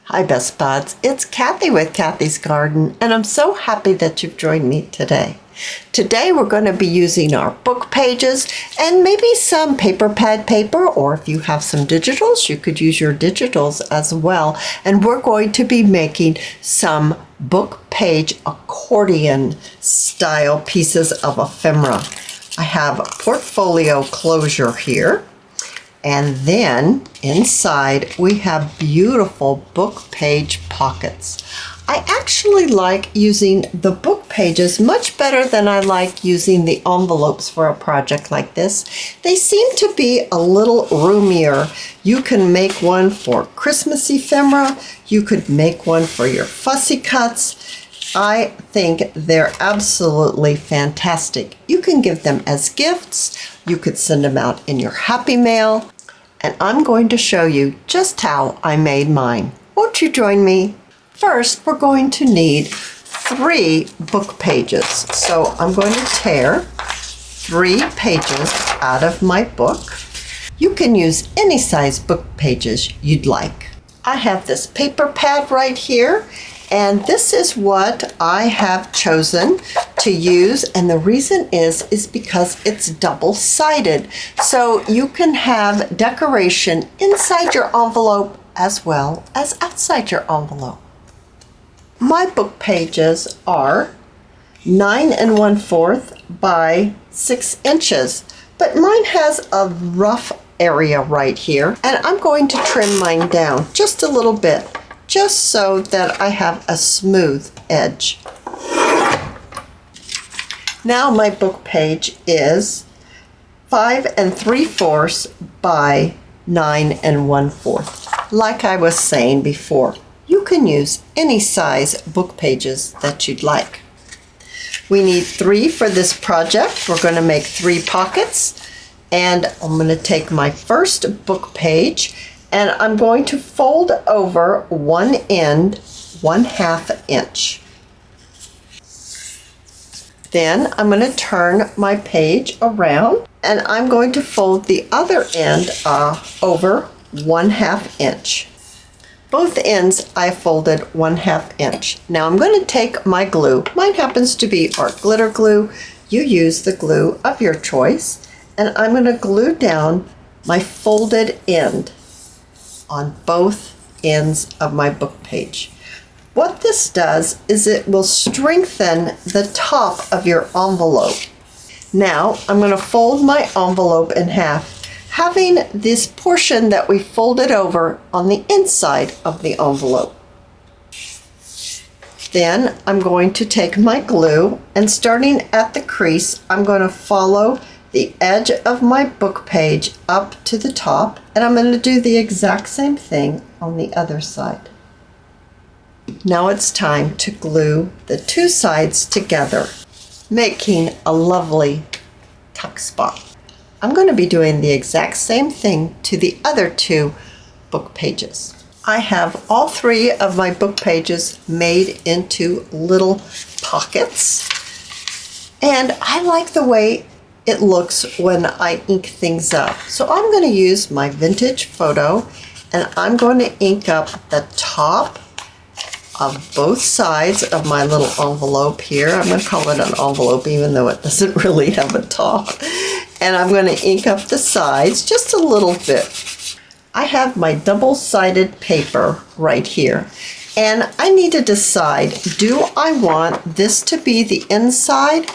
Hi Best Buds, it's Cathy with Cathy's Garden, and I'm so happy that you've joined me today. Today we're going to be using our book pages and maybe some paper pad paper, or if you have some digitals, you could use your digitals as well. And we're going to be making some book page accordion style pieces of ephemera. I have a portfolio closure here. And then inside we have beautiful book page pockets. I actually like using the book pages much better than I like using the envelopes for a project like this. They seem to be a little roomier. You can make one for Christmas ephemera. You could make one for your fussy cuts. I think they're absolutely fantastic. You can give them as gifts. You could send them out in your happy mail. And I'm going to show you just how I made mine. Won't you join me? First, we're going to need 3 book pages. So I'm going to tear 3 pages out of my book. You can use any size book pages you'd like. I have this paper pad right here, and this is what I have chosen to use, and the reason is because it's double-sided, so you can have decoration inside your envelope as well as outside your envelope. My book pages are 9 1/4 by 6 inches, but mine has a rough area right here, and I'm going to trim mine down just a little bit, just so that I have a smooth edge. Now my book page is 5 3/4 by 9 1/4. Like I was saying before, you can use any size book pages that you'd like. We need 3 for this project. We're going to make 3 pockets, and I'm going to take my first book page and I'm going to fold over one end 1/2 inch. Then I'm going to turn my page around and I'm going to fold the other end over 1/2 inch. Both ends I folded 1/2 inch. Now I'm going to take my glue. Mine happens to be art glitter glue. You use the glue of your choice, and I'm going to glue down my folded end on both ends of my book page. What this does is it will strengthen the top of your envelope. Now I'm going to fold my envelope in half, having this portion that we folded over on the inside of the envelope. Then I'm going to take my glue, and starting at the crease, I'm going to follow the edge of my book page up to the top, and I'm going to do the exact same thing on the other side. Now it's time to glue the 2 sides together, making a lovely tuck spot. I'm going to be doing the exact same thing to the other 2 book pages. I have all 3 of my book pages made into little pockets, and I like the way it looks when I ink things up. So I'm going to use my vintage photo, and I'm going to ink up the top of both sides of my little envelope here. I'm going to call it an envelope even though it doesn't really have a top. And I'm going to ink up the sides just a little bit. I have my double-sided paper right here, and I need to decide, do I want this to be the inside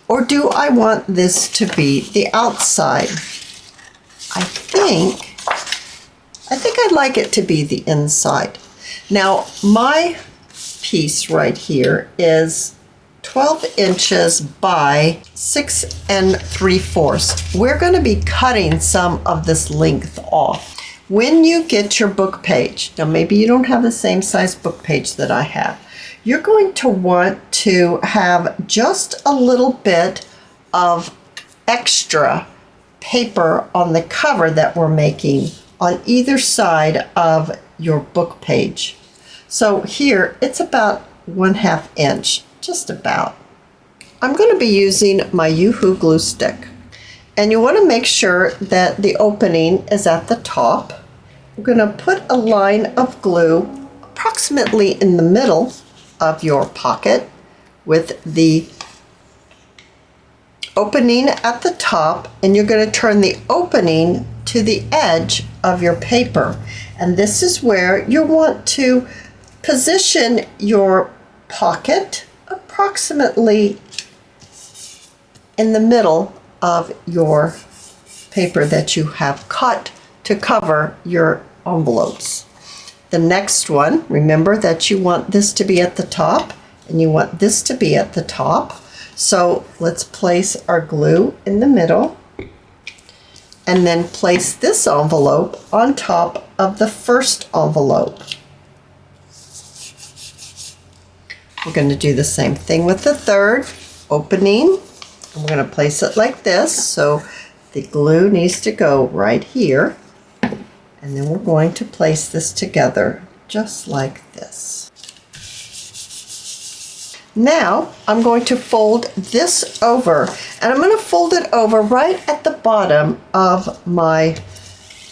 or do I want this to be the outside? I think I'd like it to be the inside. Now my piece right here is 12 inches by 6 3/4. We're going to be cutting some of this length off. When you get your book page, now maybe you don't have the same size book page that I have, you're going to want to have just a little bit of extra paper on the cover that we're making on either side of your book page. So here it's about 1/2 inch, just about. I'm going to be using my Yoo-Hoo glue stick, and you want to make sure that the opening is at the top. We're going to put a line of glue approximately in the middle of your pocket with the opening at the top, and you're going to turn the opening to the edge of your paper. And this is where you want to position your pocket approximately in the middle of your paper that you have cut to cover your envelopes. The next one, remember that you want this to be at the top and you want this to be at the top. So let's place our glue in the middle and then place this envelope on top of the first envelope. We're going to do the same thing with the third opening. I'm going to place it like this, so the glue needs to go right here. And then we're going to place this together just like this. Now I'm going to fold this over, and I'm going to fold it over right at the bottom of my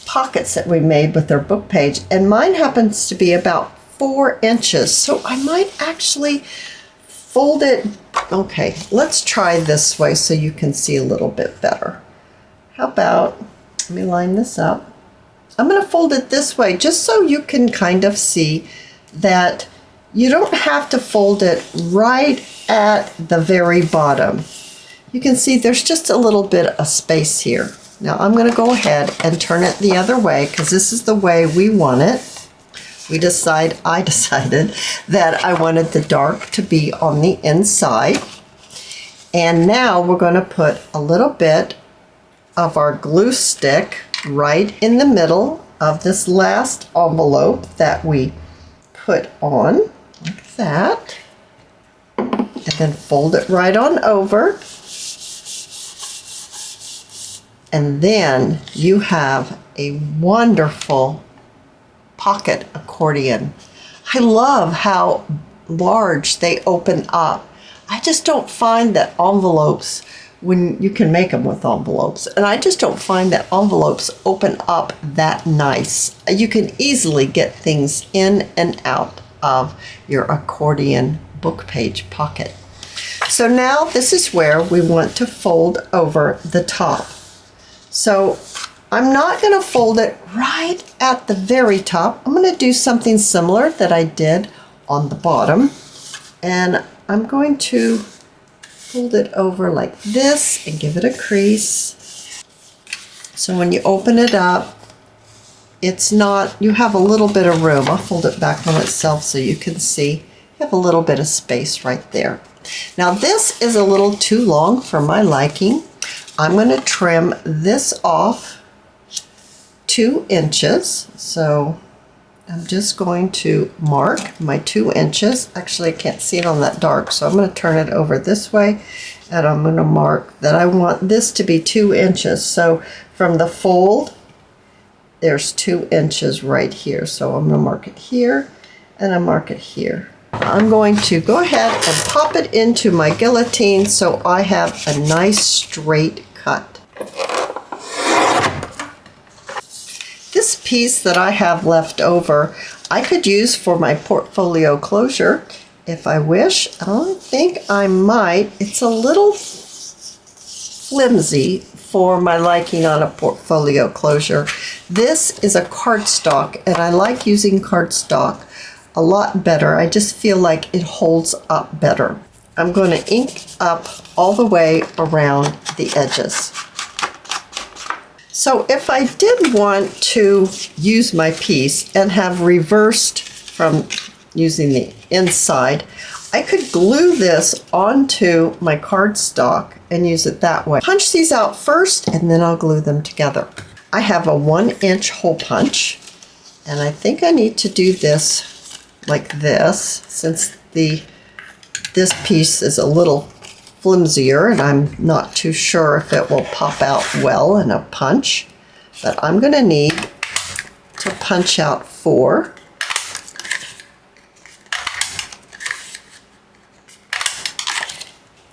pockets that we made with our book page. And mine happens to be about 4 inches, so I might actually fold it. Okay, let's try this way so you can see a little bit better. How about, let me line this up. I'm going to fold it this way just so you can kind of see that you don't have to fold it right at the very bottom. You can see there's just a little bit of space here. Now I'm going to go ahead and turn it the other way because this is the way we want it. I decided that I wanted the dark to be on the inside. And now we're going to put a little bit of our glue stick right in the middle of this last envelope that we put on, like that. And then fold it right on over. And then you have a wonderful pocket accordion. I love how large they open up. I just don't find that envelopes, when you can make them with envelopes, and I just don't find that envelopes open up that nice. You can easily get things in and out of your accordion book page pocket. So now this is where we want to fold over the top. So I'm not going to fold it right at the very top. I'm going to do something similar that I did on the bottom. And I'm going to fold it over like this and give it a crease. So when you open it up, it's not, you have a little bit of room. I'll fold it back on itself so you can see. You have a little bit of space right there. Now this is a little too long for my liking. I'm going to trim this off 2 inches. So I'm just going to mark my 2 inches. Actually, I can't see it on that dark, so I'm going to turn it over this way, and I'm going to mark that I want this to be 2 inches. So from the fold, there's 2 inches right here. So I'm going to mark it here, and I mark it here. I'm going to go ahead and pop it into my guillotine so I have a nice straight cut. This piece that I have left over, I could use for my portfolio closure if I wish. I think I might. It's a little flimsy for my liking on a portfolio closure. This is a cardstock, and I like using cardstock a lot better. I just feel like it holds up better. I'm going to ink up all the way around the edges. So if I did want to use my piece and have reversed from using the inside, I could glue this onto my cardstock and use it that way. Punch these out first and then I'll glue them together. I have a 1-inch hole punch, and I think I need to do this like this since this piece is a little flimsier and I'm not too sure if it will pop out well in a punch, but I'm going to need to punch out 4.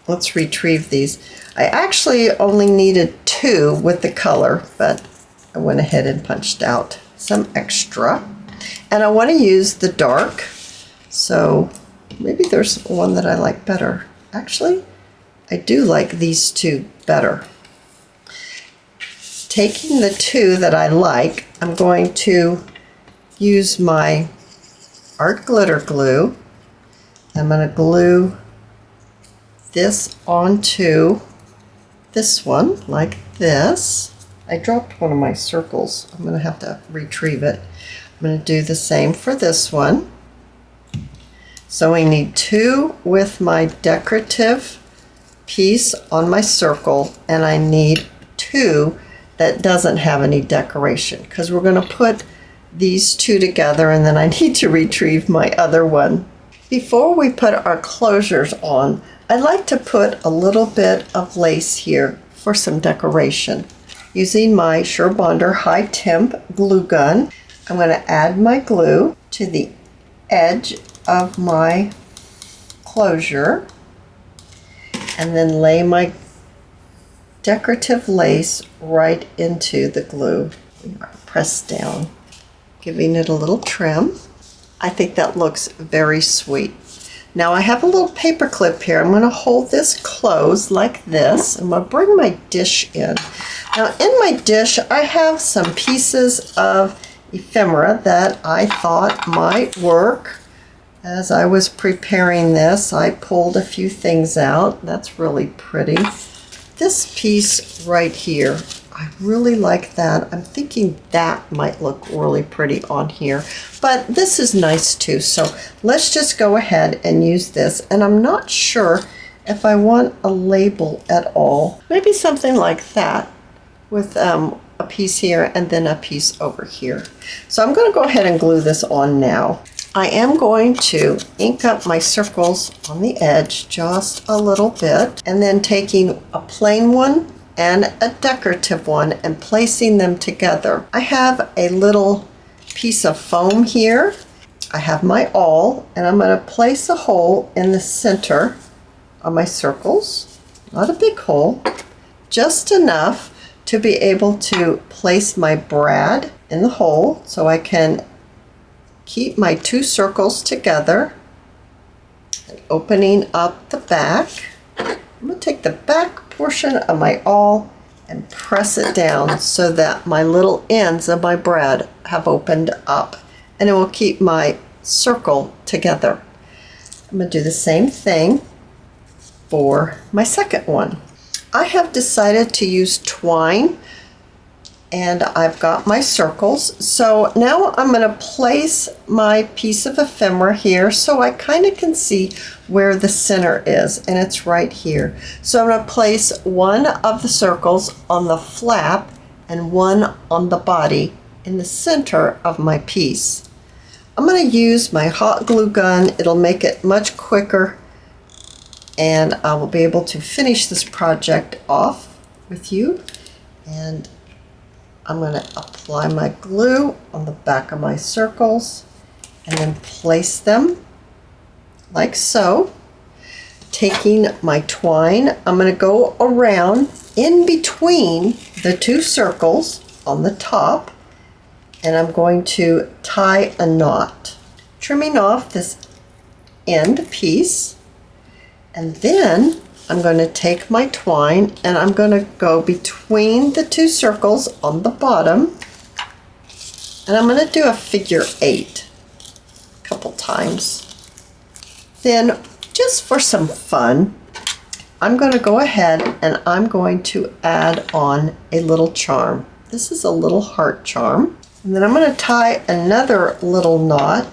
Let's retrieve these. I actually only needed 2 with the color, but I went ahead and punched out some extra. And I want to use the dark So maybe there's one that I like better. Actually, I do like these two better. Taking the two that I like, I'm going to use my art glitter glue. I'm going to glue this onto this one like this. I dropped one of my circles. I'm going to have to retrieve it. I'm going to do the same for this one. So we need two with my decorative piece on my circle, and I need two that doesn't have any decoration, because we're going to put these two together and then I need to retrieve my other one. Before we put our closures on, I like to put a little bit of lace here for some decoration. Using my Surebonder high temp glue gun, I'm going to add my glue to the edge of my closure and then lay my decorative lace right into the glue. Press down, giving it a little trim. I think that looks very sweet. Now I have a little paper clip here. I'm going to hold this closed like this. I'm going to bring my dish in. Now in my dish I have some pieces of ephemera that I thought might work. As I was preparing this, I pulled a few things out. That's really pretty. This piece right here, I really like that. I'm thinking that might look really pretty on here, but this is nice too. So let's just go ahead and use this. And I'm not sure if I want a label at all. Maybe something like that with a piece here and then a piece over here. So I'm going to go ahead and glue this on now. I am going to ink up my circles on the edge just a little bit, and then taking a plain one and a decorative one and placing them together. I have a little piece of foam here. I have my awl, and I'm going to place a hole in the center of my circles. Not a big hole, just enough to be able to place my brad in the hole so I can keep my two circles together, and opening up the back. I'm going to take the back portion of my awl and press it down so that my little ends of my brad have opened up, and it will keep my circle together. I'm going to do the same thing for my second one. I have decided to use twine, and I've got my circles. So now I'm going to place my piece of ephemera here so I kind of can see where the center is, and it's right here. So I'm going to place one of the circles on the flap and one on the body in the center of my piece. I'm going to use my hot glue gun. It'll make it much quicker, and I will be able to finish this project off with you. And I'm going to apply my glue on the back of my circles and then place them like so. Taking my twine, I'm going to go around in between the two circles on the top, and I'm going to tie a knot, trimming off this end piece. And then I'm going to take my twine and I'm going to go between the two circles on the bottom, and I'm going to do a figure 8 a couple times. Then, just for some fun, I'm going to go ahead and I'm going to add on a little charm. This is a little heart charm. And then I'm going to tie another little knot.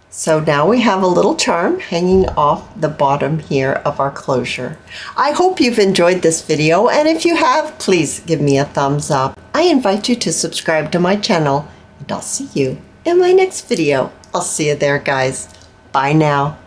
So now we have a little charm hanging off the bottom here of our closure. I hope you've enjoyed this video, and if you have, please give me a thumbs up. I invite you to subscribe to my channel, and I'll see you in my next video. I'll see you there, guys. Bye now.